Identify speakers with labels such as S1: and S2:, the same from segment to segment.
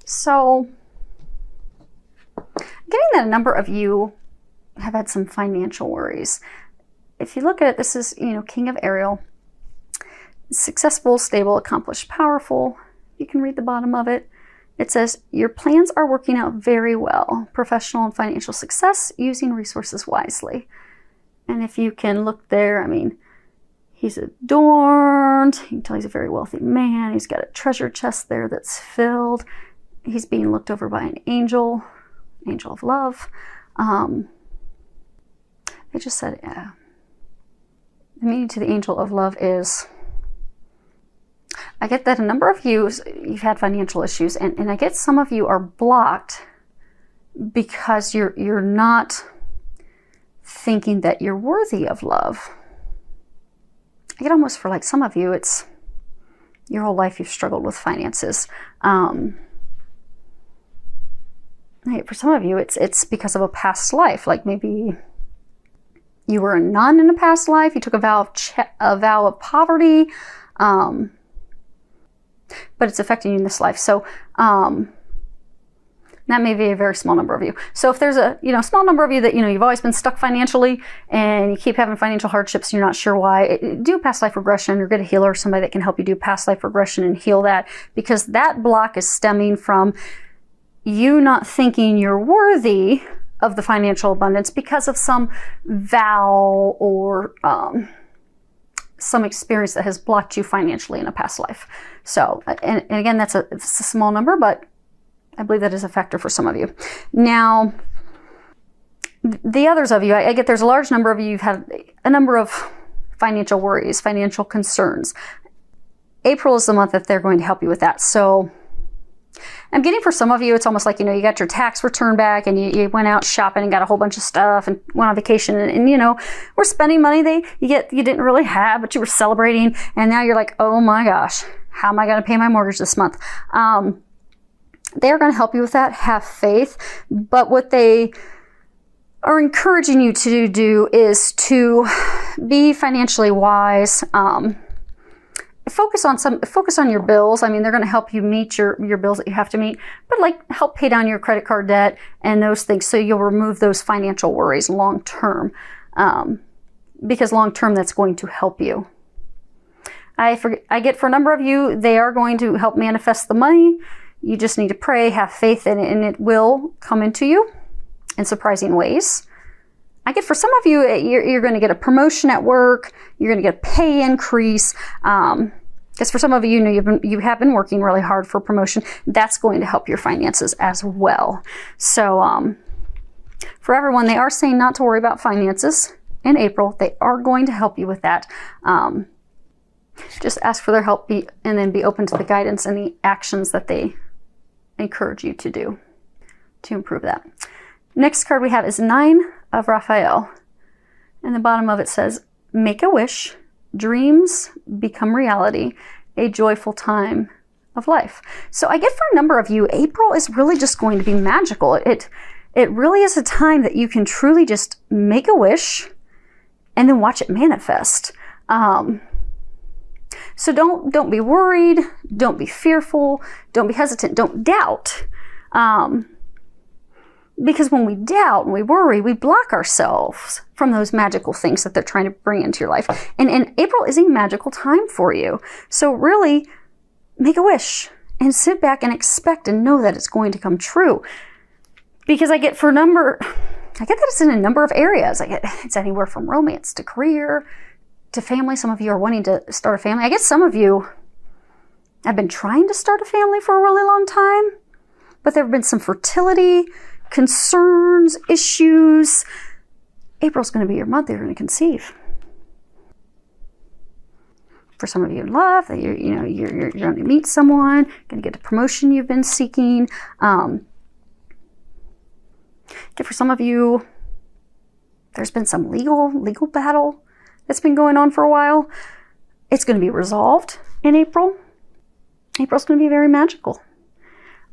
S1: So getting that a number of you have had some financial worries. If you look at it, this is, King of Ariel. Successful, stable, accomplished, powerful. You can read the bottom of it. It says, your plans are working out very well. Professional and financial success, using resources wisely. And if you can look there, he's adorned. You can tell he's a very wealthy man. He's got a treasure chest there that's filled. He's being looked over by an angel of love. They just said, the meaning to the angel of love is, I get that a number of you've had financial issues, and I get some of you are blocked because you're not thinking that you're worthy of love. I get almost for like some of you, it's your whole life you've struggled with finances. For some of you, it's because of a past life, like maybe you were a nun in a past life, you took a vow of poverty, but it's affecting you in this life. So that may be a very small number of you. So if there's a small number of you that you've always been stuck financially and you keep having financial hardships, and you're not sure why, do past life regression or get a healer or somebody that can help you do past life regression and heal that, because that block is stemming from you not thinking you're worthy of the financial abundance because of some vow or some experience that has blocked you financially in a past life. So, and again, it's a small number, but I believe that is a factor for some of you. Now, the others of you, I get there's a large number of you, you've had a number of financial worries, financial concerns. April is the month that they're going to help you with that. So I'm getting for some of you, it's almost like, you got your tax return back and you went out shopping and got a whole bunch of stuff and went on vacation and we're spending money you didn't really have, but you were celebrating. And now you're like, oh my gosh, how am I going to pay my mortgage this month? They're going to help you with that. Have faith. But what they are encouraging you to do is to be financially wise. Focus on your bills. They're going to help you meet your bills that you have to meet, but help pay down your credit card debt and those things. So you'll remove those financial worries long term, because long term that's going to help you. I get for a number of you, they are going to help manifest the money. You just need to pray, have faith in it, and it will come into you in surprising ways. I get for some of you, you're going to get a promotion at work. You're going to get a pay increase. Because for some of you, you have been working really hard for promotion. That's going to help your finances as well. So for everyone, they are saying not to worry about finances in April. They are going to help you with that. Just ask for their help and then be open to the guidance and the actions that they encourage you to do to improve that. Next card we have is 9 of Raphael. And the bottom of it says, make a wish, dreams become reality, a joyful time of life. So I get for a number of you, April is really just going to be magical. It really is a time that you can truly just make a wish and then watch it manifest. So don't be worried, don't be fearful, don't be hesitant, don't doubt. Because when we doubt and we worry, we block ourselves from those magical things that they're trying to bring into your life. And April is a magical time for you. So really, make a wish and sit back and expect and know that it's going to come true. Because I get that it's in a number of areas. It's anywhere from romance to career to family. Some of you are wanting to start a family. I guess some of you have been trying to start a family for a really long time, but there have been some fertility concerns, issues. April's going to be your month. You're going to conceive. For some of you in love, that you're going to meet someone, going to get the promotion you've been seeking. For some of you, there's been some legal battle that's been going on for a while. It's going to be resolved in April. April's going to be very magical.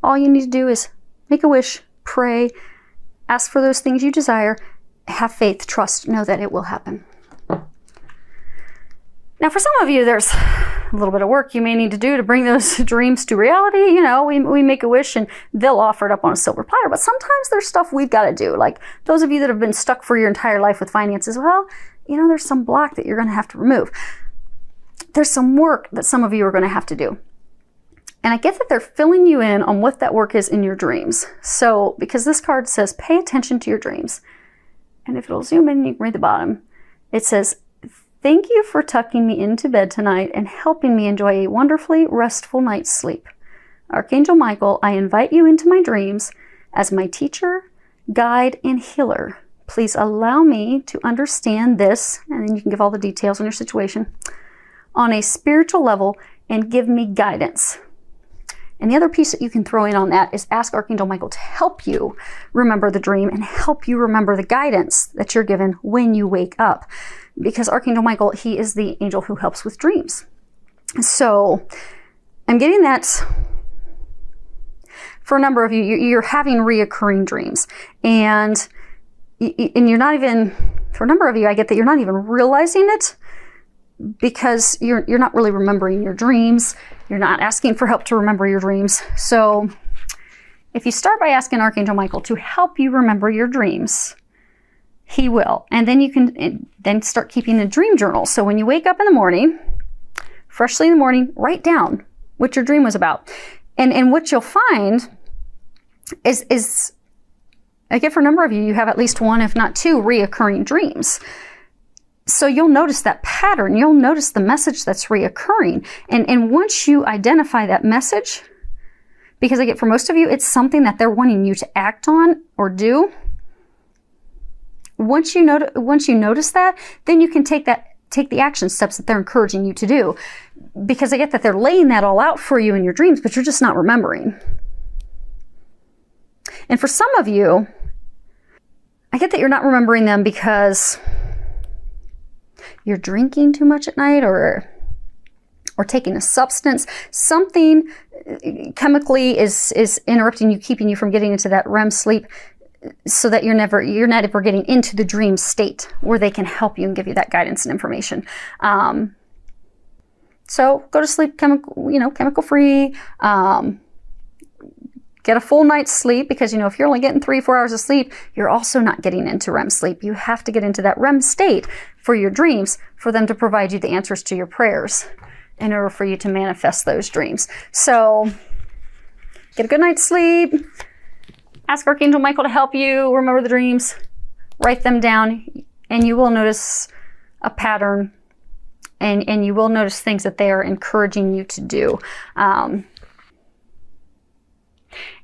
S1: All you need to do is make a wish, pray, ask for those things you desire, have faith, trust, know that it will happen. Now for some of you, there's a little bit of work you may need to do to bring those dreams to reality. You know, we make a wish and they'll offer it up on a silver platter. But sometimes there's stuff we've got to do. Like those of you that have been stuck for your entire life with finances, well, you know, there's some block that you're going to have to remove. There's some work that some of you are going to have to do. And I get that they're filling you in on what that work is in your dreams. So, because this card says, pay attention to your dreams. And if it'll zoom in, you can read the bottom. It says, thank you for tucking me into bed tonight and helping me enjoy a wonderfully restful night's sleep. Archangel Michael, I invite you into my dreams as my teacher, guide, and healer. Please allow me to understand this, and then you can give all the details on your situation, on a spiritual level and give me guidance. And the other piece that you can throw in on that is ask Archangel Michael to help you remember the dream and help you remember the guidance that you're given when you wake up. Because Archangel Michael, he is the angel who helps with dreams. So I'm getting that for a number of you, you're having reoccurring dreams. And you're not even, for a number of you, I get that you're not even realizing it because you're not really remembering your dreams. You're not asking for help to remember your dreams. So if you start by asking Archangel Michael to help you remember your dreams, he will. And then you can then start keeping a dream journal. So when you wake up in the morning, freshly in the morning, write down what your dream was about. And what you'll find is I get for a number of you, you have at least one, if not two, reoccurring dreams. So you'll notice that pattern. You'll notice the message that's reoccurring. And once you identify that message, because I get for most of you, it's something that they're wanting you to act on or do. Once you notice that, then you can take the action steps that they're encouraging you to do. Because I get that they're laying that all out for you in your dreams, but you're just not remembering. And for some of you, I get that you're not remembering them because you're drinking too much at night or taking a substance. Something chemically is interrupting you, keeping you from getting into that REM sleep so that you're not ever getting into the dream state where they can help you and give you that guidance and information. So go to sleep chemical free. Get a full night's sleep because, if you're only getting 3-4 hours of sleep, you're also not getting into REM sleep. You have to get into that REM state for your dreams for them to provide you the answers to your prayers in order for you to manifest those dreams. So get a good night's sleep. Ask Archangel Michael to help you remember the dreams. Write them down and you will notice a pattern and you will notice things that they are encouraging you to do.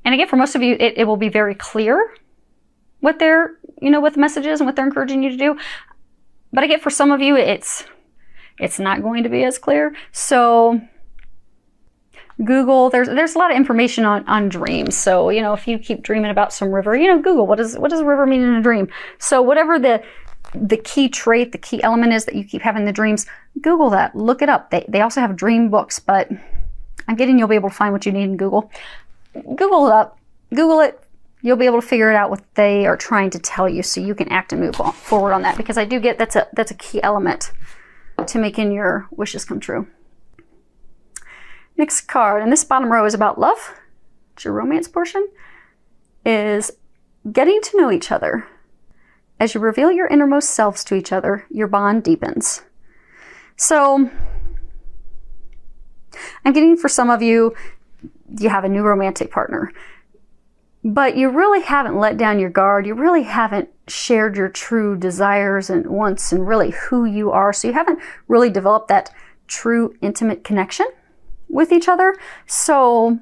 S1: And again, for most of you, it will be very clear what their, what the message is and what they're encouraging you to do. But I get for some of you, it's not going to be as clear. So Google, there's a lot of information on dreams. So, if you keep dreaming about some river, Google, what does a river mean in a dream? So whatever the key trait, the key element is that you keep having the dreams, Google that, look it up. They also have dream books, but I'm getting you'll be able to find what you need in Google. Google it up, Google it, you'll be able to figure it out what they are trying to tell you so you can act and move forward on that, because I do get that's a key element to making your wishes come true. Next card, and this bottom row is about love. It's your romance portion, is getting to know each other. As you reveal your innermost selves to each other, your bond deepens. So I'm getting for some of you, you have a new romantic partner, but you really haven't let down your guard. You really haven't shared your true desires and wants and really who you are. So you haven't really developed that true intimate connection with each other. So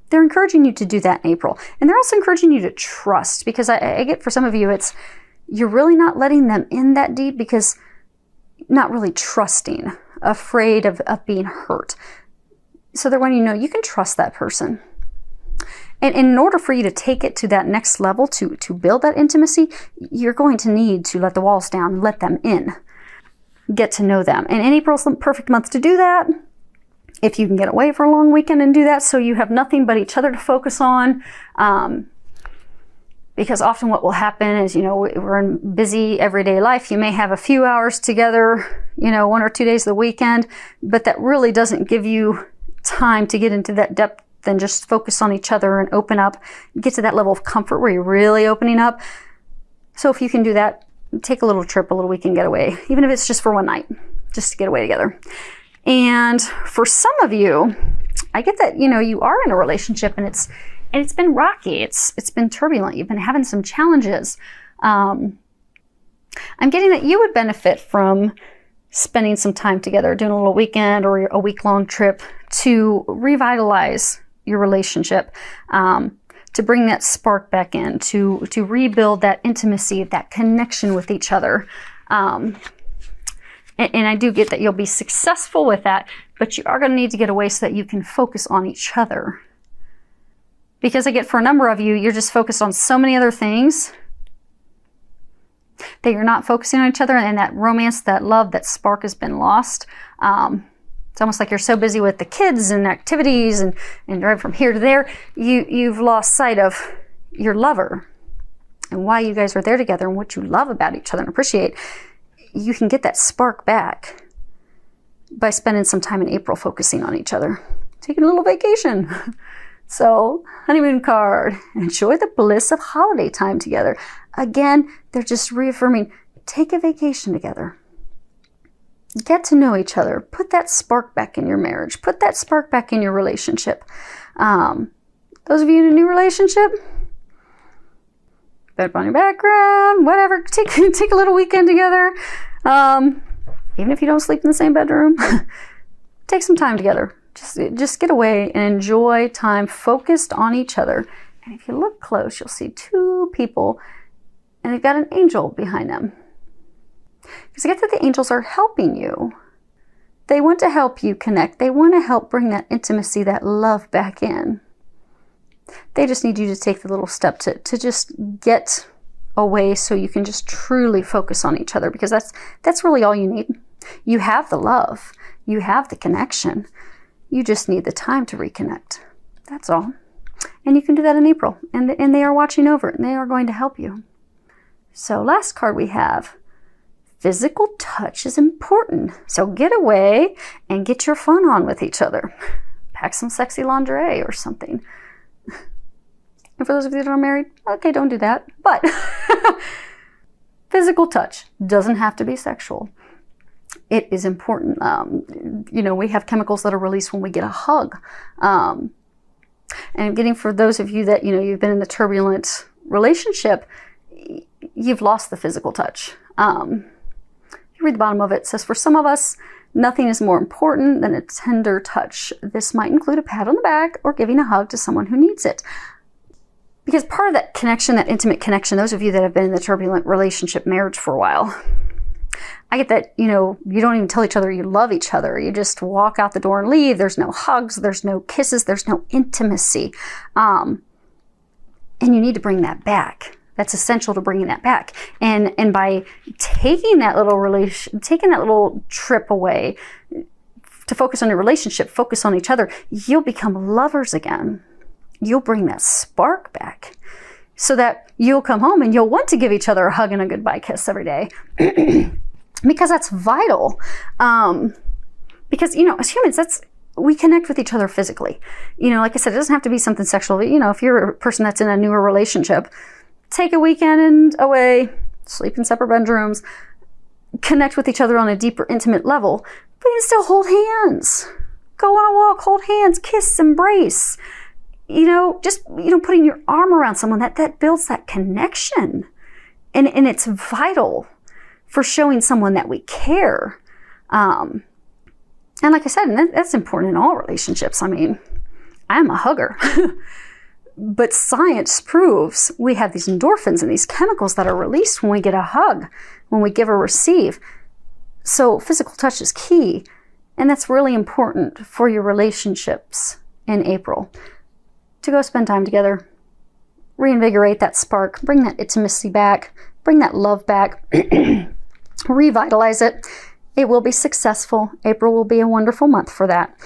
S1: they're encouraging you to do that in April. And they're also encouraging you to trust, because I get for some of you, you're really not letting them in that deep because not really trusting, afraid of being hurt. So they're wanting you to know you can trust that person. And in order for you to take it to that next level, to build that intimacy, you're going to need to let the walls down, let them in, get to know them. And April's the perfect month to do that. If you can get away for a long weekend and do that so you have nothing but each other to focus on, Because often what will happen is, we're in busy everyday life. You may have a few hours together, 1 or 2 days of the weekend, but that really doesn't give you time to get into that depth and just focus on each other and open up, get to that level of comfort where you're really opening up. So if you can do that, take a little trip, a little weekend getaway, even if it's just for one night, just to get away together. And for some of you, I get that, you are in a relationship and it's been rocky. It's been turbulent. You've been having some challenges. I'm getting that you would benefit from spending some time together, doing a little weekend or a week-long trip to revitalize your relationship, to bring that spark back in, to rebuild that intimacy, that connection with each other. And I do get that you'll be successful with that, but you are going to need to get away so that you can focus on each other. Because I get for a number of you, you're just focused on so many other things that you're not focusing on each other, and that romance, that love, that spark has been lost. It's almost like you're so busy with the kids and activities and driving from here to there, you've lost sight of your lover and why you guys are there together and what you love about each other and appreciate. You can get that spark back by spending some time in April focusing on each other, taking a little vacation. So, honeymoon card, enjoy the bliss of holiday time together. Again, they're just reaffirming, take a vacation together. Get to know each other. Put that spark back in your marriage. Put that spark back in your relationship. Those of you in a new relationship, bed on your background, whatever. Take a little weekend together. Even if you don't sleep in the same bedroom, take some time together. Just get away and enjoy time focused on each other. And if you look close, you'll see two people and they've got an angel behind them. Because I get that the angels are helping you. They want to help you connect. They want to help bring that intimacy, that love back in. They just need you to take the little step to just get away so you can just truly focus on each other, because that's really all you need. You have the love. You have the connection. You just need the time to reconnect. That's all. And you can do that in April. And they are watching over it, and they are going to help you. So last card we have, physical touch is important. So get away and get your fun on with each other. Pack some sexy lingerie or something. And for those of you that are married, okay, don't do that. But physical touch doesn't have to be sexual. It is important. We have chemicals that are released when we get a hug. And getting for those of you that, you've been in the turbulent relationship, you've lost the physical touch. You read the bottom of it, it says, for some of us, nothing is more important than a tender touch. This might include a pat on the back or giving a hug to someone who needs it. Because part of that connection, that intimate connection, those of you that have been in the turbulent relationship marriage for a while, I get that, you don't even tell each other you love each other. You just walk out the door and leave. There's no hugs. There's no kisses. There's no intimacy. And you need to bring that back. That's essential to bringing that back. And by taking that little trip away to focus on your relationship, focus on each other, you'll become lovers again. You'll bring that spark back so that you'll come home and you'll want to give each other a hug and a goodbye kiss every day. Because that's vital. Because, as humans, we connect with each other physically. Like I said, it doesn't have to be something sexual. If you're a person that's in a newer relationship, take a weekend away, sleep in separate bedrooms, connect with each other on a deeper, intimate level, but you can still hold hands. Go on a walk, hold hands, kiss, embrace. Putting your arm around someone, that builds that connection. And it's vital for showing someone that we care. And like I said, that's important in all relationships. I mean, I'm a hugger. But science proves we have these endorphins and these chemicals that are released when we get a hug, when we give or receive. So physical touch is key. And that's really important for your relationships in April. To go spend time together, reinvigorate that spark, bring that intimacy back, bring that love back, revitalize it. It will be successful. April will be a wonderful month for that.